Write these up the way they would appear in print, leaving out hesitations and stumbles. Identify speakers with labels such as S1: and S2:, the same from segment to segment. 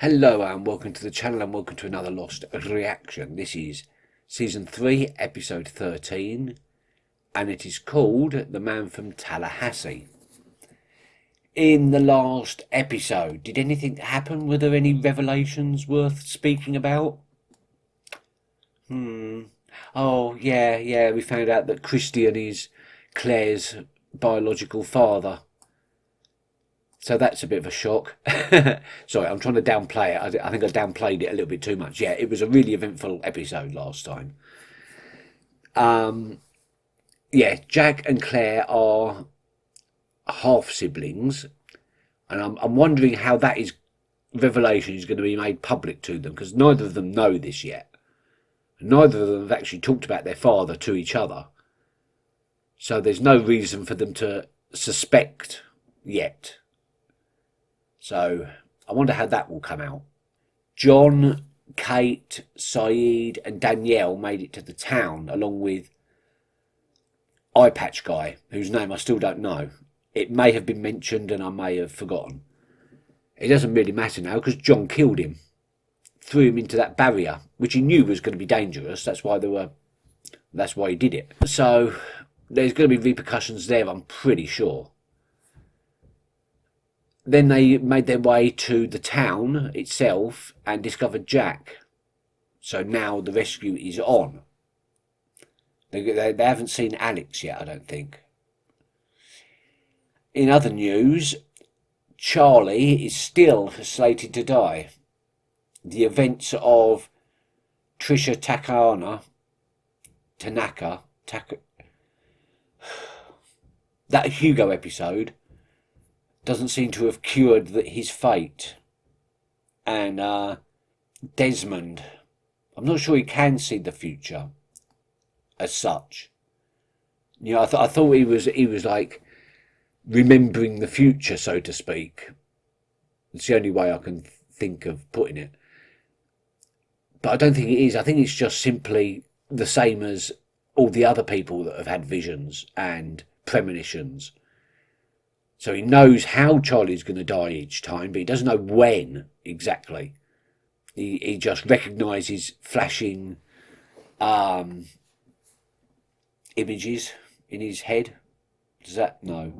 S1: Hello and welcome to the channel and welcome to another Lost reaction. This is season 3 episode 13 and it is called The Man from Tallahassee. In the last episode, did anything happen? Were there any revelations worth speaking about? Oh yeah, we found out that Christian is Claire's biological father. So that's a bit of a shock. Sorry, I'm trying to downplay it. I think I downplayed it a little bit too much. Yeah, it was a really eventful episode last time. Yeah, Jack and Claire are half siblings, and I'm wondering how that revelation is going to be made public to them, because neither of them know this yet. Neither of them have actually talked about their father to each other. So there's no reason for them to suspect yet. So I wonder how that will come out. John, Kate, Saeed and Danielle made it to the town along with Eye Patch Guy, whose name I still don't know. It may have been mentioned and I may have forgotten. It doesn't really matter now because John killed him. Threw him into that barrier, which he knew was going to be dangerous. That's why he did it. So there's going to be repercussions there, I'm pretty sure. Then they made their way to the town itself and discovered Jack. So now the rescue is on. They haven't seen Alex yet, I don't think. In other news, Charlie is still slated to die. The events of Trisha Tanaka, that Hugo episode doesn't seem to have cured his fate. And Desmond, I'm not sure he can see the future as such. You know, I thought he was like remembering the future, so to speak. It's the only way I can think of putting it. But I don't think it is. I think it's just simply the same as all the other people that have had visions and premonitions. So he knows how Charlie's going to die each time, but he doesn't know when exactly. He just recognises flashing images in his head. Does that? No.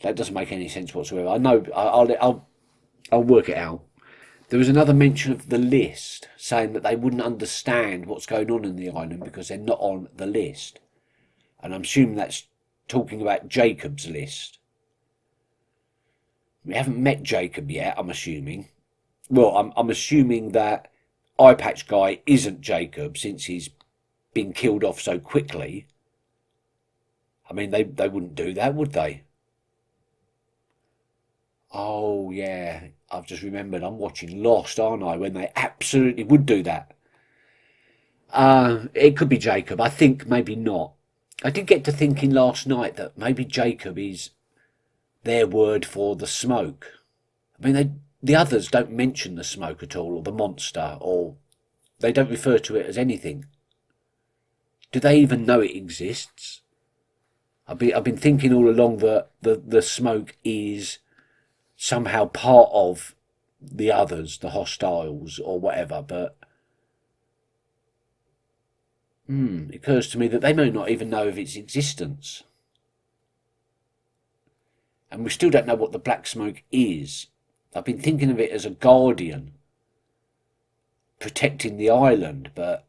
S1: That doesn't make any sense whatsoever. I know. I'll work it out. There was another mention of the list, saying that they wouldn't understand what's going on in the island because they're not on the list. And I'm assuming that's talking about Jacob's list. We haven't met Jacob yet, I'm assuming. Well, I'm assuming that Eye Patch Guy isn't Jacob since he's been killed off so quickly. I mean, they wouldn't do that, would they? Oh, yeah. I've just remembered I'm watching Lost, aren't I? When they absolutely would do that. It could be Jacob. I think maybe not. I did get to thinking last night that maybe Jacob is their word for the smoke. I mean, the others don't mention the smoke at all, or the monster, or they don't refer to it as anything. Do they even know it exists? I've been thinking all along that the smoke is somehow part of the others, the hostiles or whatever, but it occurs to me that they may not even know of its existence. And we still don't know what the black smoke is. I've been thinking of it as a guardian protecting the island, but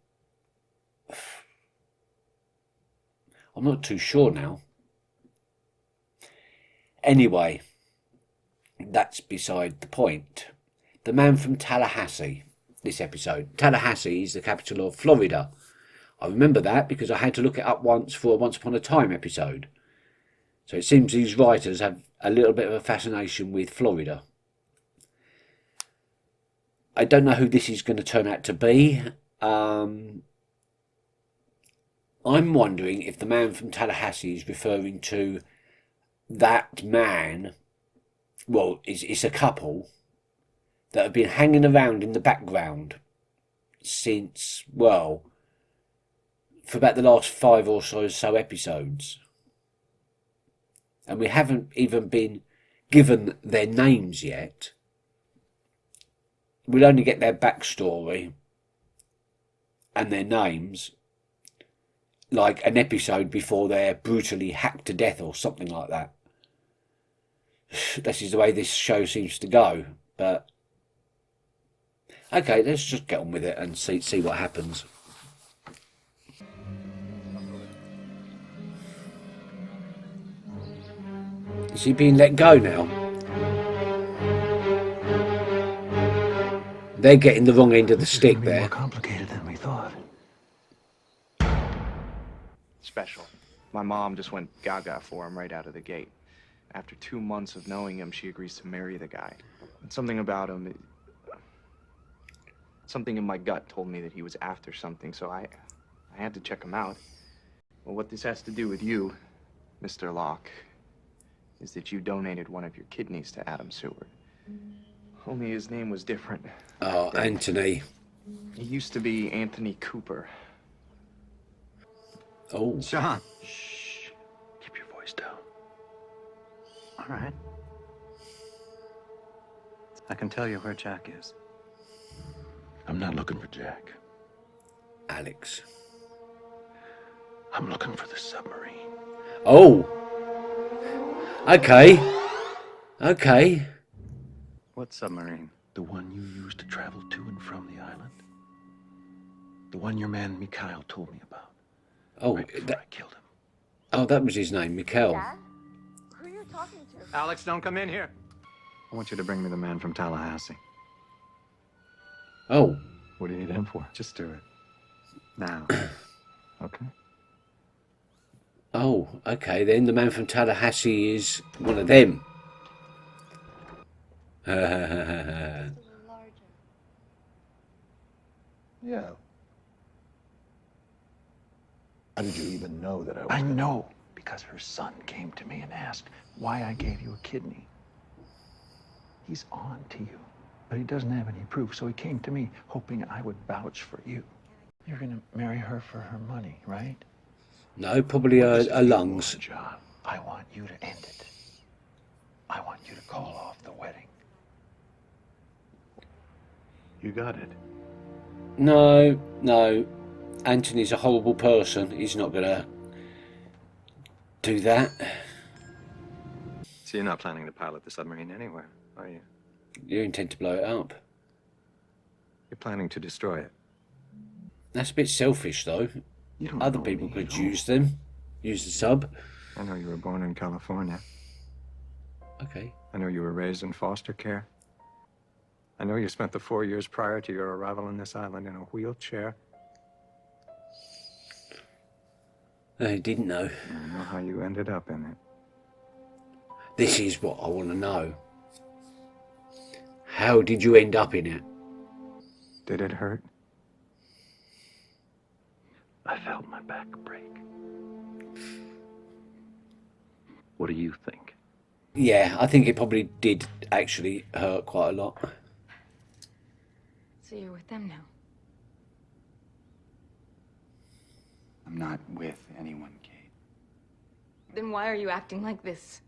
S1: I'm not too sure now. Anyway, that's beside the point. The Man from Tallahassee, this episode. Tallahassee is the capital of Florida. I remember that because I had to look it up once for a Once Upon a Time episode. So it seems these writers have a little bit of a fascination with Florida. I don't know who this is going to turn out to be. I'm wondering if the Man from Tallahassee is referring to that man. Well, it's a couple that have been hanging around in the background since, well, for about the last 5 or so episodes. And we haven't even been given their names yet. we'll only get their backstory and their names like an episode before they're brutally hacked to death or something like that. This is the way this show seems to go. But okay, let's just get on with it and see what happens. Is he being let go now? They're getting the wrong end of the stick there.
S2: More complicated than we thought.
S3: Special. My mom just went gaga for him right out of the gate. After 2 months of knowing him, she agrees to marry the guy. And something about him, something in my gut told me that he was after something, so I had to check him out. Well, what this has to do with you, Mr. Locke, is that you donated one of your kidneys to Adam Seward. Only his name was different.
S1: Oh, Anthony.
S3: He used to be Anthony Cooper.
S1: Oh.
S2: Sean. Shh. Keep your voice down. All right. I can tell you where Jack is. I'm not looking for Jack.
S1: Alex.
S2: I'm looking for the submarine.
S1: Oh. Okay. Okay.
S2: What submarine? The one you used to travel to and from the island. The one your man Mikhail told me about.
S1: Oh,
S2: Right before I killed him.
S1: Oh, that was his name, Mikhail.
S4: Dad? Who are you talking to?
S2: Alex, don't come in here. I want you to bring me the man from Tallahassee.
S1: Oh.
S2: What do you need him for? Just do it. Now. Okay?
S1: Oh, okay, then the man from Tallahassee is one of them.
S4: Larger.
S5: Yeah. How did you even know that I was...
S2: I know, because her son came to me and asked why I gave you a kidney. He's on to you, but he doesn't have any proof, so he came to me hoping I would vouch for you. You're gonna marry her for her money, right?
S1: No, probably her lungs.
S2: John, I want you to end it. I want you to call off the wedding. You got it.
S1: No, no. Anthony's a horrible person. He's not gonna do that.
S2: So you're not planning to pilot the submarine anywhere, are you?
S1: You intend to blow it up.
S2: You're planning to destroy it.
S1: That's a bit selfish, though. Other people could use them. Use the sub.
S2: I know you were born in California.
S1: Okay.
S2: I know you were raised in foster care. I know you spent the 4 years prior to your arrival on this island in a wheelchair.
S1: I didn't know.
S2: I know how you ended up in it.
S1: This is what I want to know. How did you end up in it?
S2: Did it hurt? I felt my back break. What do you think?
S1: Yeah, I think it probably did actually hurt quite a lot.
S4: So you're with them now?
S3: I'm not with anyone, Kate.
S4: Then why are you acting like this?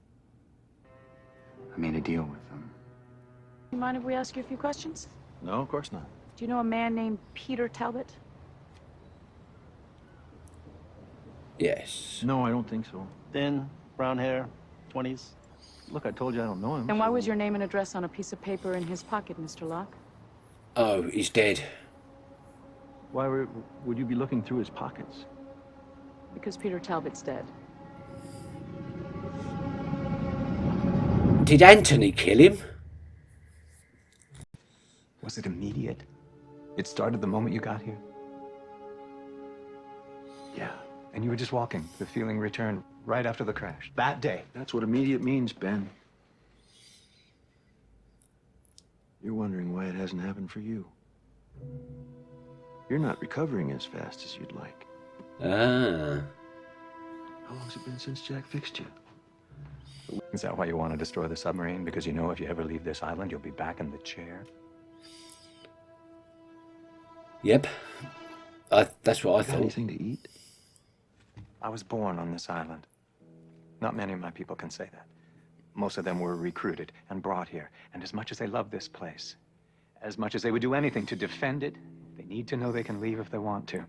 S3: I made a deal with them.
S6: You mind if we ask you a few questions?
S2: No, of course not.
S6: Do you know a man named Peter Talbot?
S1: Yes.
S7: No, I don't think so. Thin, brown hair, 20s. Look, I told you I don't know him.
S6: And why was your name and address on a piece of paper in his pocket, Mr. Locke?
S1: Oh, he's dead.
S7: Why would you be looking through his pockets?
S6: Because Peter Talbot's dead.
S1: Did Anthony kill him?
S2: Was it immediate? It started the moment you got here? Yeah. And you were just walking. The feeling returned right after the crash. That day.
S7: That's what immediate means, Ben. You're wondering why it hasn't happened for you. You're not recovering as fast as you'd like.
S1: Ah.
S7: How long's it been since Jack fixed you?
S2: Is that why you want to destroy the submarine? Because you know if you ever leave this island, you'll be back in the chair?
S1: Yep. That's what I
S7: Got
S1: thought.
S7: anything to eat?
S2: I was born on this island. Not many of my people can say that. Most of them were recruited and brought here. And as much as they love this place, As much as they would do anything to defend it, they need to know they can leave if they want to.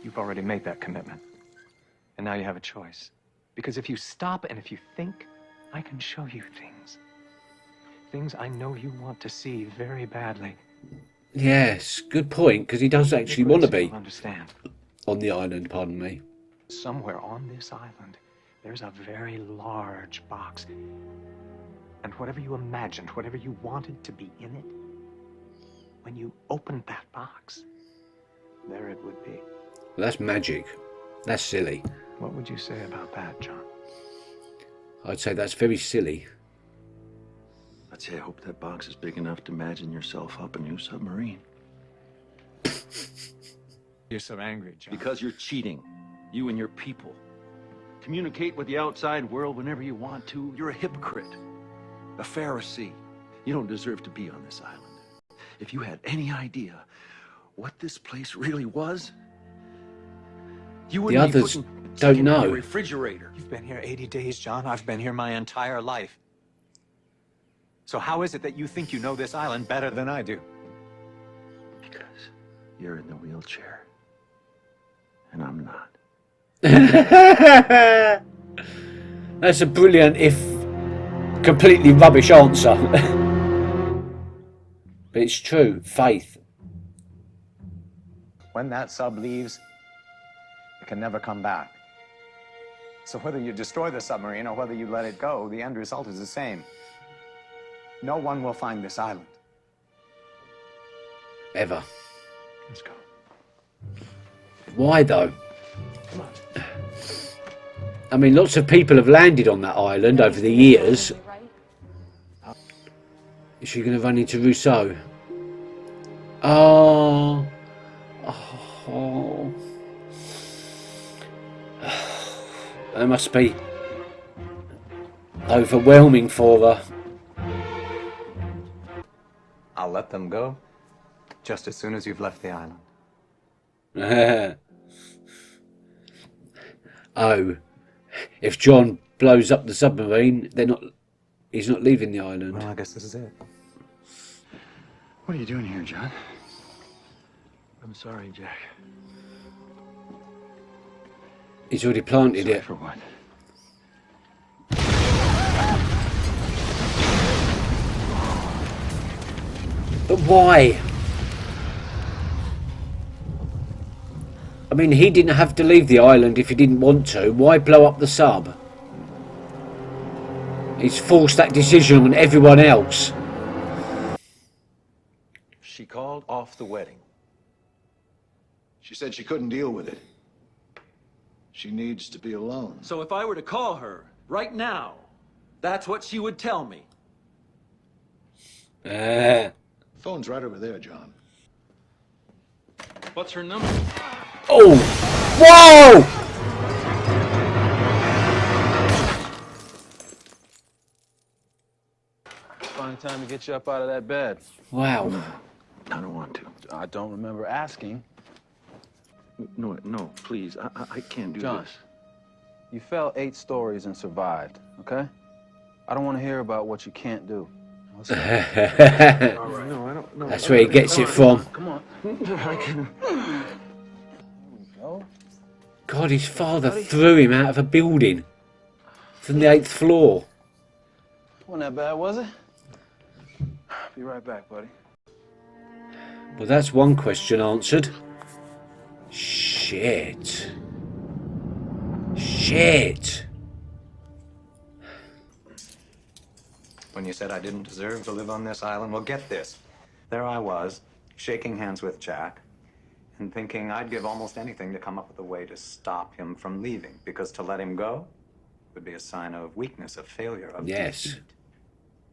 S2: You've already made that commitment. And now you have a choice. Because if you stop and if you think, I can show you things. Things I know you want to see very badly.
S1: Yes, good point, because he does actually want to be
S2: Understand.
S1: on the island, pardon me.
S2: Somewhere on this island, there's a very large box. And whatever you imagined, whatever you wanted to be in it, when you opened that box, there it would be.
S1: Well, that's magic. That's silly.
S2: What would you say about that, John?
S1: I'd say that's very silly.
S7: I'd say I hope that box is big enough to imagine yourself up a new submarine.
S2: You're so angry, John.
S7: Because you're cheating. You and your people. Communicate with the outside world whenever you want to. You're a hypocrite. A Pharisee. You don't deserve to be on this island. If you had any idea what this place really was, you wouldn't
S1: The
S7: be
S1: others
S7: putting
S1: don't
S7: chicken in
S1: know.
S7: your refrigerator.
S2: You've been here 80 days, John. I've been here my entire life. So how is it that you think you know this island better than I do?
S7: Because you're in the wheelchair. And I'm not.
S1: That's a brilliant, if completely rubbish answer. But it's true. Faith.
S8: When that sub leaves, it can never come back. So whether you destroy the submarine or whether you let it go, the end result is the same. No one will find this island.
S1: Ever.
S2: Let's go.
S1: Why though?
S2: Come on.
S1: I mean, lots of people have landed on that island over the years. Is she going to run into Rousseau? Oh. Oh. That must be overwhelming for her.
S8: I'll let them go just as soon as you've left the island.
S1: Oh, if John blows up the submarine, he's not leaving the island.
S8: Well, I guess this is it.
S7: What are you doing here, John? I'm sorry, Jack.
S1: He's already planted
S7: Sorry
S1: it.
S7: for what?
S1: But why? I mean, he didn't have to leave the island if he didn't want to. Why blow up the sub? He's forced that decision on everyone else.
S7: She called off the wedding.
S5: She said she couldn't deal with it. She needs to be alone.
S7: So if I were to call her right now, that's what she would tell me.
S5: Phone's right over there, John.
S7: What's her number?
S1: Oh! Whoa!
S9: Find time to get you up out of that bed.
S1: Wow.
S7: I don't want to.
S9: I don't remember asking.
S7: No, please. I can't do
S9: John,
S7: this.
S9: you fell 8 stories and survived, okay? I don't want to hear about what you can't do. Let's go.
S7: No, I don't know.
S1: That's where he gets it from.
S9: Come on.
S7: I can.
S9: There we go.
S1: God, his father threw him out of a building from the 8th floor.
S9: Wasn't that bad, was it? Be right back, buddy.
S1: Well, that's one question answered. Shit.
S8: When you said I didn't deserve to live on this island, well, get this. There I was, shaking hands with Jack, and thinking I'd give almost anything to come up with a way to stop him from leaving, because to let him go would be a sign of weakness, of failure, of defeat.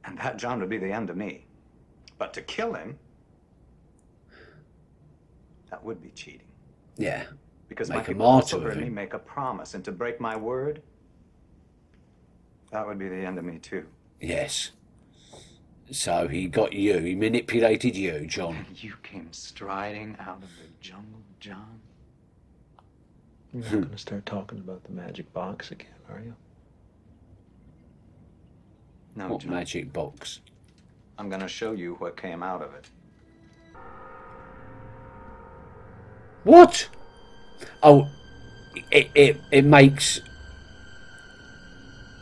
S8: And that, John, would be the end of me. But to kill him, that would be cheating.
S1: Yeah.
S8: Because
S1: Make
S8: my
S1: a
S8: people also
S1: martyr of
S8: heard me
S1: him.
S8: make a promise, and to break my word, that would be the end of me too.
S1: Yes. So he got you. He manipulated you, John.
S8: And you came striding out of the jungle, John.
S2: You're not going to start talking about the magic box again, are you?
S8: No,
S1: What
S8: John.
S1: magic box?
S8: I'm going to show you what came out of it.
S1: What? Oh, it makes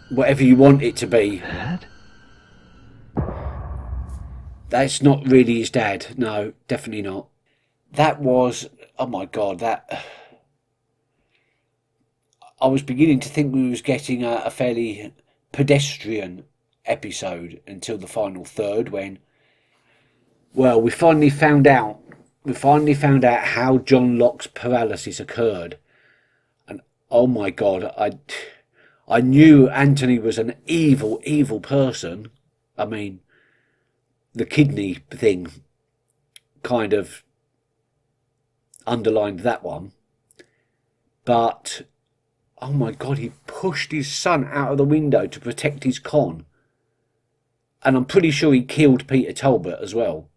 S1: whatever you want it to be.
S2: Dad?
S1: That's not really his dad. No, definitely not. That was, oh my God, that... I was beginning to think we was getting a fairly pedestrian episode until the final third when, well, we finally found out how John Locke's paralysis occurred. And oh my God, I knew Anthony was an evil, evil person. I mean, the kidney thing kind of underlined that one. But, oh my God, he pushed his son out of the window to protect his con. And I'm pretty sure he killed Peter Talbot as well.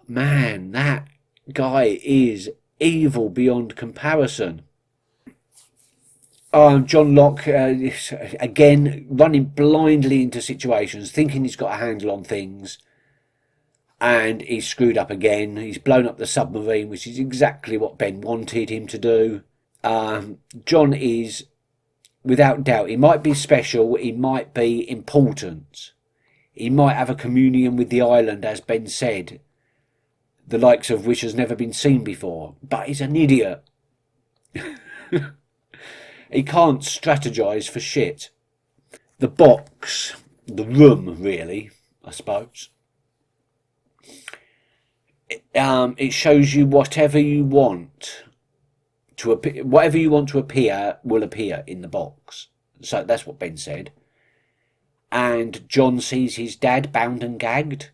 S1: Man, that guy is evil beyond comparison. John Locke, again, running blindly into situations, thinking he's got a handle on things. And he's screwed up again. He's blown up the submarine, which is exactly what Ben wanted him to do. John is, without doubt, he might be special, he might be important. He might have a communion with the island, as Ben said, the likes of which has never been seen before. But he's an idiot. He can't strategise for shit. The box, the room, really, I suppose. It shows you whatever you want to appear. Whatever you want to appear will appear in the box. So that's what Ben said. And John sees his dad bound and gagged.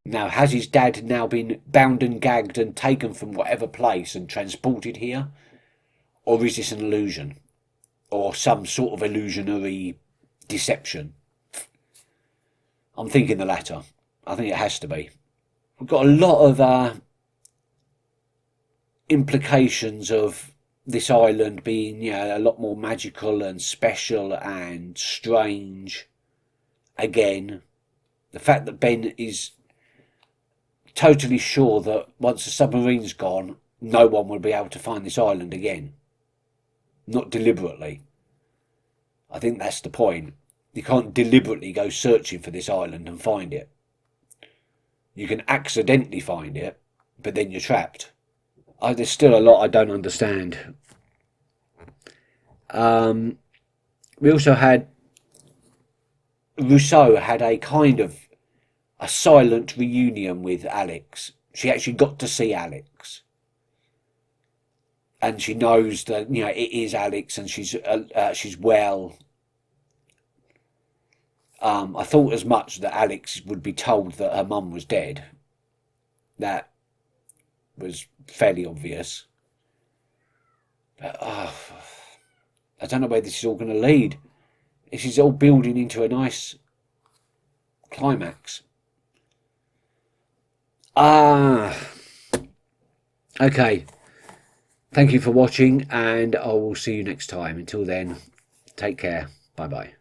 S1: Now, has his dad now been bound and gagged and taken from whatever place and transported here? Or is this an illusion? Or some sort of illusionary deception? I'm thinking the latter. I think it has to be. We've got a lot of implications of this island being, you know, a lot more magical and special and strange. Again, the fact that Ben is totally sure that once the submarine's gone, no one will be able to find this island again. Not deliberately. I think that's the point. You can't deliberately go searching for this island and find it. You can accidentally find it, but then you're trapped. There's still a lot I don't understand. We also had... Rousseau had a kind of a silent reunion with Alex. She actually got to see Alex. And she knows that, you know, it is Alex and she's well. I thought as much that Alex would be told that her mum was dead. That was fairly obvious. But, I don't know where this is all going to lead. This is all building into a nice climax. Okay. Thank you for watching, and I will see you next time. Until then, take care. Bye-bye.